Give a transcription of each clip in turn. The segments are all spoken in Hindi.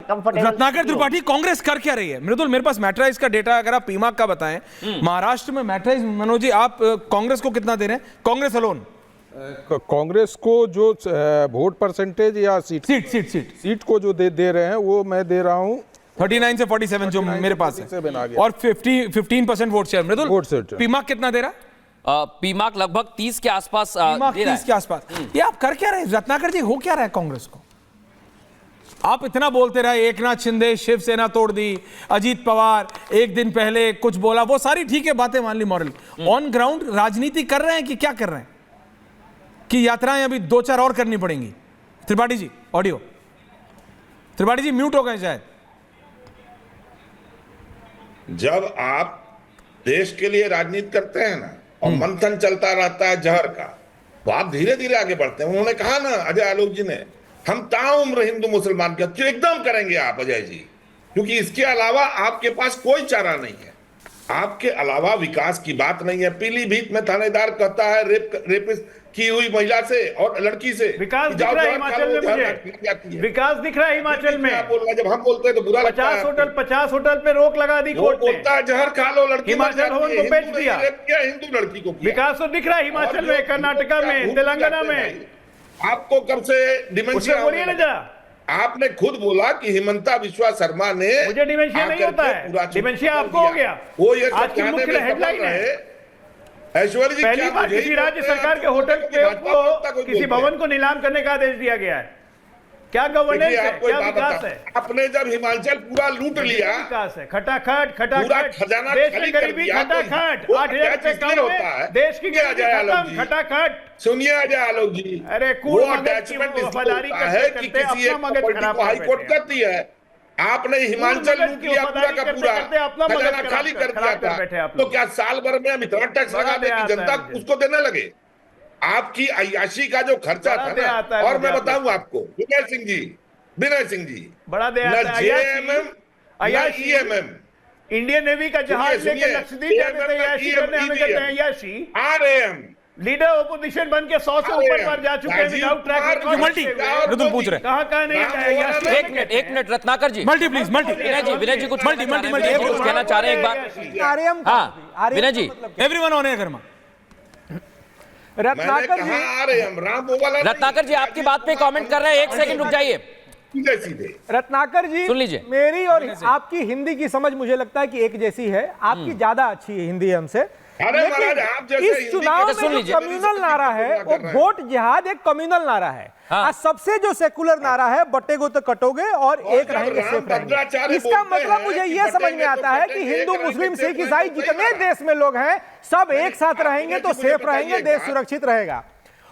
कंफर्टेबल। रत्नाकर त्रिपाठी, कांग्रेस कर क्या रही है? मृदुल, मेरे पास मैट्राइज का डेटा, अगर आप पीमाक का बताएं, महाराष्ट्र में मैट्राइज, मनोज जी आप कांग्रेस को कितना दे रहे हैं? कांग्रेस अलोन कांग्रेस को जो वोट परसेंटेज या सीट को जो दे रहे हैं वो मैं दे रहा हूँ 39 से 47 जो मेरे पास है, और 15% वोट शेयर। मृदुल, पीमाक कितना दे रहा है? पीमाक लगभग 30 के आसपास पीमाक दे रहा 30 के आसपास। ये आप कर क्या रहे हैं? रत्नाकर जी, हो क्या रहा है कांग्रेस को? आप इतना बोलते रहे, एकनाथ शिंदे शिवसेना तोड़ दी, अजीत पवार एक दिन पहले कुछ बोला, वो सारी ठीक है बातें मान ली मॉरल। ऑन ग्राउंड राजनीति कर रहे हैं कि क्या कर रहे हैं? कि यात्राएं अभी 2-4 और करनी पड़ेंगी? त्रिपाठी जी ऑडियो, त्रिपाठी जी म्यूट हो गए शायद। जब आप देश के लिए राजनीति करते हैं ना और मंथन चलता रहता है जहर का, तो आप धीरे धीरे आगे बढ़ते हैं। उन्होंने कहा ना अजय आलोक जी ने, हम ताउम्र हिंदू मुसलमान के तो एकदम करेंगे आप अजय जी, क्योंकि इसके अलावा आपके पास कोई चारा नहीं है। आपके अलावा विकास की बात नहीं है। पीलीभीत में थानेदार कहता है रेपिस्ट की हुई महिला से और लड़की से विकास दिख रहा है हिमाचल में, मुझे विकास दिख रहा है हिमाचल में। बोल रहा, जब हम बोलते हैं तो बुरा लगता है। 50 होटल पे रोक लगा दी कोर्ट ने। बोलता है जहर खा लो, लड़की हिमाचल भवन को बेच दिया। हिंदू लड़की को विकास तो दिख रहा है हिमाचल में, कर्नाटका में, तेलंगाना में। आपको कब से डिमेंशिया? बोलिए ना जरा। आपने खुद बोला कि हिमंता बिश्वा शर्मा ने, मुझे डिमेंशिया नहीं होता है, डिमेंशिया आपको हो गया। वो ये आज की मुख्य हेडलाइन है, ऐश्वर्य जी, पहली बार किसी राज्य सरकार के होटल को किसी भवन को नीलाम करने का आदेश दिया गया है। क्या गवर्नेंस है, क्या विकास है? आपने जब हिमाचल पूरा लूट लिया, विकास है, खटाखट खटाखट, खजाना देश में गरीबी खटाखट, 8,000 रुपए कम है, देश की गरीबी खत्म, खटाखट। सुनिए अजय आलोक जी, अरे वो अटैचमेंट वफादारी है कि किसी एक प्रॉपर्टी को हाईकोर्ट करती है। आपने हिमाचल लूट लिया पूरा का पूरा, खजाना खाली कर दिया था। तो क्या साल भर में हम इतना टैक्स लगा दें कि जनता उसको देने लगे? आपकी अय्याशी का जो खर्चा था ना, और मैं बताऊं आपको, विनय सिंह जी बड़ा दे जेएमएम या ईएमएम, इंडियन नेवी का जहाज लेके लक्षद्वीप जाते थे अय्याशी करने, हमें कहते हैं अय्याशी। आरएएम लीडर ऑपोजिशन बन के 100 से ऊपर बार जा चुके हैं without track record. Multi Mridul पूछ रहे कहां नहीं है? एक minute Ratnakar ji, multi please, multi Vinay ji कुछ कुछ कहना चाह रहे हैं एक बार। हाँ Vinay ji, everyone on air karma. Ratnakar ji आपकी बात पे कमेंट कर रहे हैं, एक सेकंड रुक जाइए। रत्नाकर जी, सुन लीजिए, मेरी और आपकी हिंदी की समझ मुझे लगता है कि एक जैसी है। आपकी ज्यादा अच्छी है हिंदी हमसे। लेकिन इस चुनाव में जो कम्युनल नारा है वो वोट जिहाद एक कम्युनल नारा है। हाँ। सबसे जो सेकुलर नारा है, बटेगो तो कटोगे और एक रहेंगे सेफ रहेंगे। इसका मतलब मुझे यह समझ में आता है कि हिंदू मुस्लिम सिख ईसाई जितने देश में लोग हैं सब एक साथ रहेंगे तो सेफ रहेंगे, देश सुरक्षित रहेगा।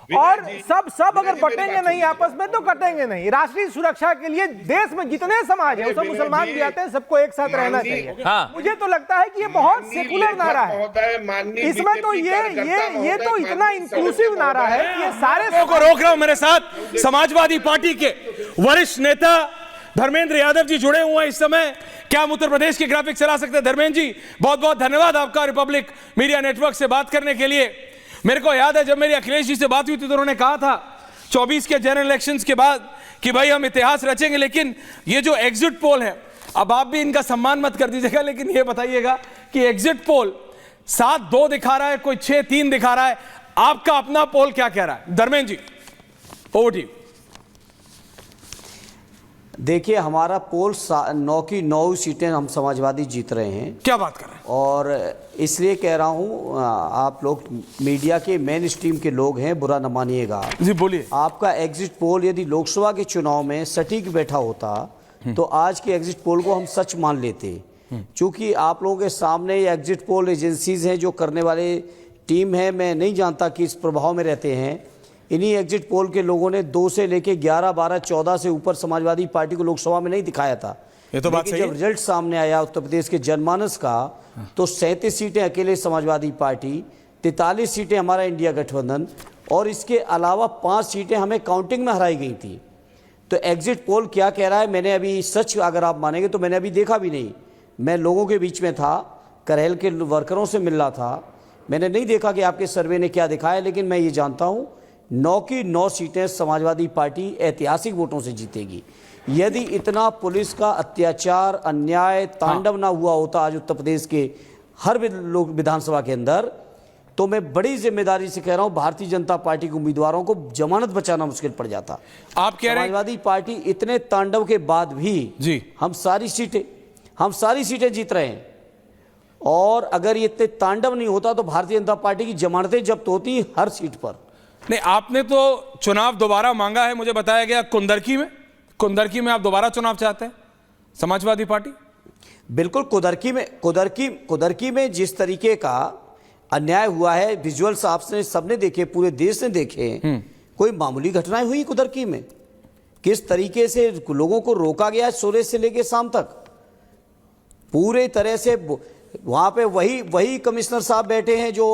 और सब अगर बटेंगे नहीं आपस में तो कटेंगे नहीं। राष्ट्रीय सुरक्षा के लिए देश में जितने समाज है, उसमें मुसलमान भी आते हैं, सबको एक साथ रहना चाहिए। हाँ। मुझे तो लगता है कि ये बहुत सेकुलर नारा है। इसमें तो ये तो इतना इंक्लूसिव नारा है कि ये सारे को रोक रहा हूं। मेरे साथ समाजवादी पार्टी के वरिष्ठ नेता धर्मेंद्र यादव जी जुड़े हुए हैं इस समय। क्या हम उत्तर प्रदेश के ग्राफिक चला सकते हैं? धर्मेंद्र जी बहुत बहुत धन्यवाद आपका रिपब्लिक मीडिया नेटवर्क से बात करने के लिए। मेरे को याद है जब मेरी अखिलेश जी से बात हुई थी तो उन्होंने कहा था 24 के जनरल इलेक्शंस के बाद कि भाई हम इतिहास रचेंगे। लेकिन ये जो एग्जिट पोल है, अब आप भी इनका सम्मान मत कर दीजिएगा, लेकिन ये बताइएगा कि एग्जिट पोल 7-2 दिखा रहा है, कोई 6-3 दिखा रहा है, आपका अपना पोल क्या कह रहा है? Dharmendra ji over to you. देखिए, हमारा पोल 9 की 9 सीटें हम समाजवादी जीत रहे हैं। क्या बात कर रहे हैं? और इसलिए कह रहा हूं, आप लोग मीडिया के मेन स्ट्रीम के लोग हैं, बुरा न मानिएगा जी, बोलिए। आपका एग्जिट पोल यदि लोकसभा के चुनाव में सटीक बैठा होता तो आज के एग्जिट पोल को हम सच मान लेते। चूंकि आप लोगों के सामने ये एग्जिट पोल एजेंसीज हैं जो करने वाले टीम है, मैं नहीं जानता कि इस प्रभाव में रहते हैं। इन्हीं एग्जिट पोल के लोगों ने 2 से लेके 11, 12, 14 से ऊपर समाजवादी पार्टी को लोकसभा में नहीं दिखाया था। ये तो बात सही है। जब रिजल्ट सामने आया उत्तर प्रदेश के जनमानस का, तो 37 सीटें अकेले समाजवादी पार्टी, 43 सीटें हमारा इंडिया गठबंधन, और इसके अलावा 5 सीटें हमें काउंटिंग में हराई गई थी। तो एग्जिट पोल क्या कह रहा है, मैंने अभी सच अगर आप मानेंगे तो मैंने अभी देखा भी नहीं। मैं लोगों के बीच में था, करेल के वर्करों से मिल रहा था, मैंने नहीं देखा कि आपके सर्वे ने क्या दिखाया। लेकिन मैं ये जानता हूँ 9 की 9 सीटें समाजवादी पार्टी ऐतिहासिक वोटों से जीतेगी। यदि इतना पुलिस का अत्याचार, अन्याय, तांडव ना हुआ होता आज उत्तर प्रदेश के हर लोक विधानसभा के अंदर, तो मैं बड़ी जिम्मेदारी से कह रहा हूं भारतीय जनता पार्टी के उम्मीदवारों को जमानत बचाना मुश्किल पड़ जाता। आप कह रहे हैं समाजवादी पार्टी इतने तांडव के बाद भी जी हम सारी सीटें जीत रहे हैं, और अगर ये इतने तांडव नहीं होता तो भारतीय जनता पार्टी की जमानतें जब्त होती हर सीट पर। नहीं, आपने तो चुनाव दोबारा मांगा है, मुझे बताया गया कुंदरकी में आप दोबारा चुनाव चाहते हैं समाजवादी पार्टी? बिल्कुल, कुदरकी में जिस तरीके का अन्याय हुआ है, विजुअल्स आपने सबने देखे, पूरे देश ने देखे, कोई मामूली घटनाएं हुई कुदरकी में, किस तरीके से लोगों को रोका गया सूर्य से लेकर शाम तक, पूरे तरह से वहां पे वही कमिश्नर साहब बैठे हैं जो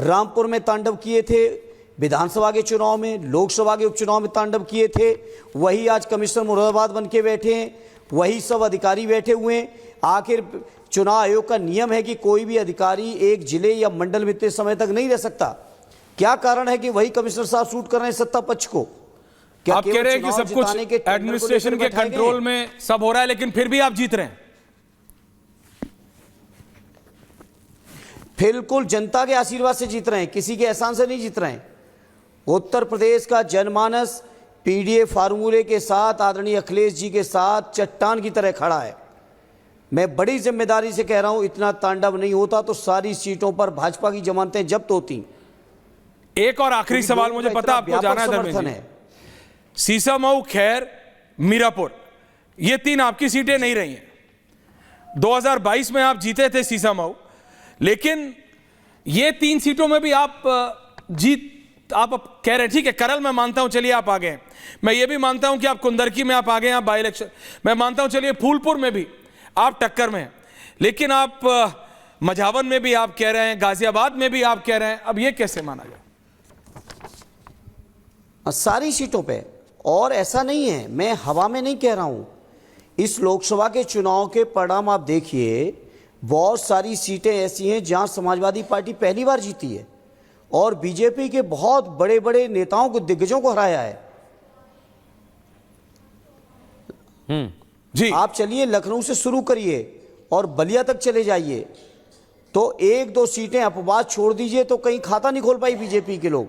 रामपुर में तांडव किए थे, विधानसभा के चुनाव में, लोकसभा के उपचुनाव में तांडव किए थे, वही आज कमिश्नर मुरादाबाद बन के बैठे हैं, वही सब अधिकारी बैठे हुए हैं। आखिर चुनाव आयोग का नियम है कि कोई भी अधिकारी एक जिले या मंडल में इतने समय तक नहीं रह सकता। क्या कारण है कि वही कमिश्नर साहब शूट कर रहे हैं सत्ता पक्ष को? क्या आप कह रहे हैं कि सब कुछ एडमिनिस्ट्रेशन के कंट्रोल में सब हो रहा है, लेकिन फिर भी आप जीत रहे हैं? बिल्कुल जनता के आशीर्वाद से जीत रहे हैं, किसी के एहसान से नहीं जीत रहे हैं। उत्तर प्रदेश का जनमानस पीडीए फार्मूले के साथ, आदरणीय अखिलेश जी के साथ चट्टान की तरह खड़ा है। मैं बड़ी जिम्मेदारी से कह रहा हूं, इतना तांडव नहीं होता तो सारी सीटों पर भाजपा की जमानतें जब्त होती। एक और आखिरी सवाल मुझे पता आपको जाना है धर्मेंद्र जी, सीसामऊ, खैर, मीरापुर, ये 3 आपकी सीटें नहीं रही हैं। 2022 में आप जीते थे सीसामऊ, लेकिन ये 3 सीटों में भी आप कह रहे, ठीक है करल मैं मानता हूं, चलिए आप आ गए, मैं ये भी मानता हूं कि आप कुंदरकी में आप आ गए, आप बाई इलेक्शन, मैं मानता हूं चलिए फूलपुर में भी आप टक्कर में हैं, लेकिन आप मझावन में भी आप कह रहे हैं, गाजियाबाद में भी आप कह रहे हैं, अब ये कैसे माना जाए? सारी सीटों पे, और ऐसा नहीं है, मैं हवा में नहीं कह रहा हूं। इस लोकसभा के चुनाव के परिणाम आप देखिए, बहुत सारी सीटें ऐसी हैं जहां समाजवादी पार्टी पहली बार जीती है और बीजेपी के बहुत बड़े बड़े नेताओं को, दिग्गजों को हराया है। जी आप चलिए लखनऊ से शुरू करिए और बलिया तक चले जाइए, तो 1-2 सीटें अपवाद छोड़ दीजिए तो कहीं खाता नहीं खोल पाई बीजेपी के लोग।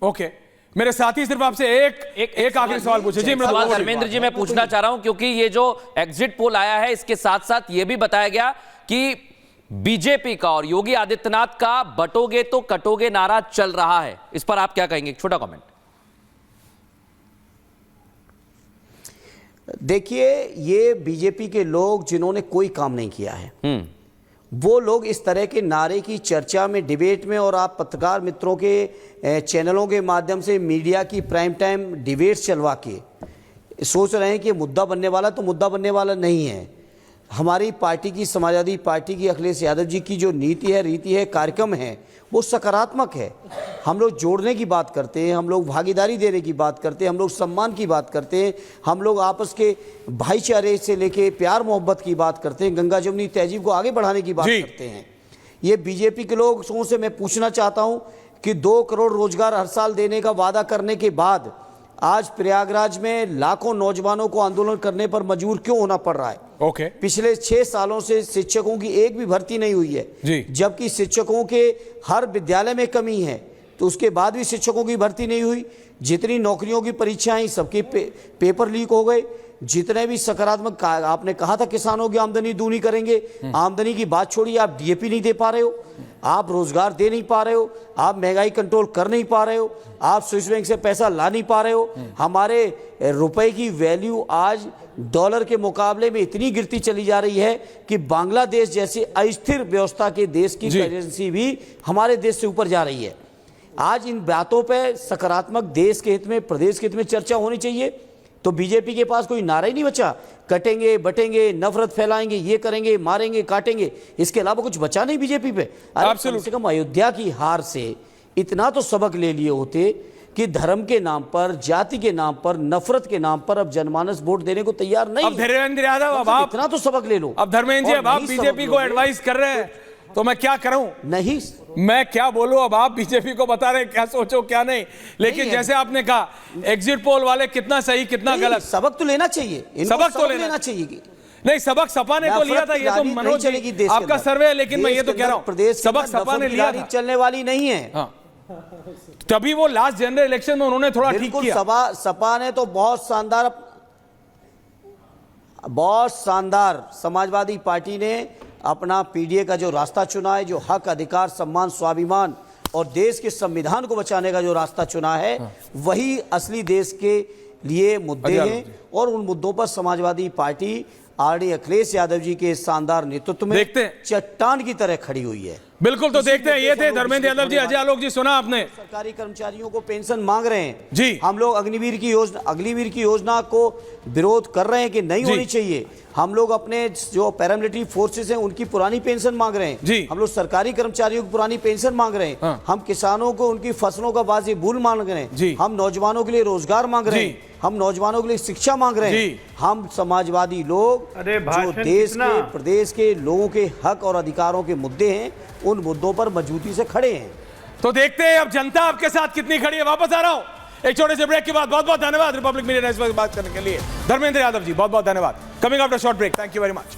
ओके, मेरे साथी सिर्फ आपसे एक आखिरी सवाल पूछे। जी धर्मेंद्र जी, मैं पूछना चाह रहा हूं, क्योंकि ये जो एग्जिट पोल आया है इसके साथ साथ ये भी बताया गया कि बीजेपी का और योगी आदित्यनाथ का बटोगे तो कटोगे नारा चल रहा है, इस पर आप क्या कहेंगे? एक छोटा कमेंट। देखिए, ये बीजेपी के लोग जिन्होंने कोई काम नहीं किया है, वो लोग इस तरह के नारे की चर्चा में, डिबेट में, और आप पत्रकार मित्रों के चैनलों के माध्यम से मीडिया की प्राइम टाइम डिबेट्स चलवा के सोच रहे हैं कि मुद्दा बनने वाला, तो मुद्दा बनने वाला नहीं है। हमारी पार्टी की, समाजवादी पार्टी की, अखिलेश यादव जी की जो नीति है, रीति है, कार्यक्रम है, वो सकारात्मक है। हम लोग जोड़ने की बात करते हैं, हम लोग भागीदारी देने की बात करते हैं, हम लोग सम्मान की बात करते हैं, हम लोग आपस के भाईचारे से लेके प्यार मोहब्बत की बात करते हैं, गंगा जमुनी तहजीब को आगे बढ़ाने की बात करते हैं। ये बीजेपी के लोगों से मैं पूछना चाहता हूं कि 2 करोड़ रोजगार हर साल देने का वादा करने के बाद आज प्रयागराज में लाखों नौजवानों को आंदोलन करने पर मजबूर क्यों होना पड़ रहा है? ओके। पिछले 6 सालों से शिक्षकों की एक भी भर्ती नहीं हुई है, जबकि शिक्षकों के हर विद्यालय में कमी है, तो उसके बाद भी शिक्षकों की भर्ती नहीं हुई। जितनी नौकरियों की परीक्षाएं, सबके पेपर लीक हो गए। जितने भी सकारात्मक, आपने कहा था किसानों की आमदनी दूनी करेंगे, आमदनी की बात छोड़िए, आप डीएपी नहीं दे पा रहे हो, आप रोजगार दे नहीं पा रहे हो, आप महंगाई कंट्रोल कर नहीं पा रहे हो, आप स्विस बैंक से पैसा ला नहीं पा रहे हो। हमारे रुपए की वैल्यू आज डॉलर के मुकाबले में इतनी गिरती चली जा रही है कि बांग्लादेश जैसे अस्थिर व्यवस्था के देश की करेंसी भी हमारे देश से ऊपर जा रही है। आज इन बातों पे सकारात्मक, देश के हित में, प्रदेश के हित में चर्चा होनी चाहिए। तो बीजेपी के पास कोई नारा ही नहीं बचा। कटेंगे, बटेंगे, नफरत फैलाएंगे, ये करेंगे, मारेंगे, काटेंगे, इसके अलावा कुछ बचा नहीं बीजेपी पे। कम से कम अयोध्या की हार से इतना तो सबक ले लिए होते कि धर्म के नाम पर, जाति के नाम पर, नफरत के नाम पर अब जनमानस वोट देने को तैयार नहीं। अब धर्मेंद्र यादव, अब आप इतना तो सबक ले लो। अब धर्मेंद्र जी, अब आप बीजेपी को एडवाइस कर रहे हैं तो मैं क्या करूं? नहीं, मैं क्या बोलूं? अब आप बीजेपी को बता रहे हैं क्या सोचो क्या नहीं, लेकिन नहीं जैसे आपने कहा एग्जिट पोल वाले कितना सही कितना गलत, सबक तो लेना चाहिए, इनको सबक तो लेना चाहिए कि नहीं, सबक सपा ने तो लिया था, ये तो मनोज जी आपका सर्वे है, लेकिन मैं ये तो कह रहा हूं प्रदेश सबक सपा ने लिया था, चलने वाली नहीं है। हाँ। तभी वो लास्ट जनरल इलेक्शन में उन्होंने थोड़ा ठीक किया। सपा ने तो बहुत शानदार समाजवादी पार्टी ने अपना पीडीए का जो रास्ता चुना है, जो हक अधिकार सम्मान स्वाभिमान और देश के संविधान को बचाने का जो रास्ता चुना है, वही असली देश के लिए मुद्दे हैं और उन मुद्दों पर समाजवादी पार्टी आरडी अखिलेश यादव जी के शानदार नेतृत्व में देखते हैं चट्टान की तरह खड़ी हुई है। बिल्कुल, तो देखते हैं। ये थे धर्मेंद्र यादव जी। अजय आलोक जी, सुना आपने, सरकारी कर्मचारियों को पेंशन मांग रहे हैं जी। हम लोग अग्निवीर की योजना को विरोध कर रहे हैं कि नहीं होनी चाहिए। हम लोग अपने जो पैरामिलिट्री फोर्सेस हैं उनकी पुरानी पेंशन मांग रहे हैं जी। हम लोग सरकारी कर्मचारियों की पुरानी पेंशन मांग रहे हैं। हाँ। हम किसानों को उनकी फसलों का वाजिबुल मांग रहे हैं जी। हम नौजवानों के लिए रोजगार मांग रहे हैं, हम नौजवानों के लिए शिक्षा मांग रहे हैं। हम समाजवादी लोग जो देश के प्रदेश के लोगों के हक और अधिकारों के मुद्दे हैं, उन मुद्दों पर मजबूती से खड़े हैं। तो देखते हैं अब जनता आपके साथ कितनी खड़ी है। वापस आ रहा हूं एक छोटे से ब्रेक के बाद। बहुत बहुत धन्यवाद रिपब्लिक मीडिया नेटवर्क बात करने के लिए। धर्मेंद्र यादव जी, बहुत बहुत धन्यवाद। Coming after short break, thank you very much.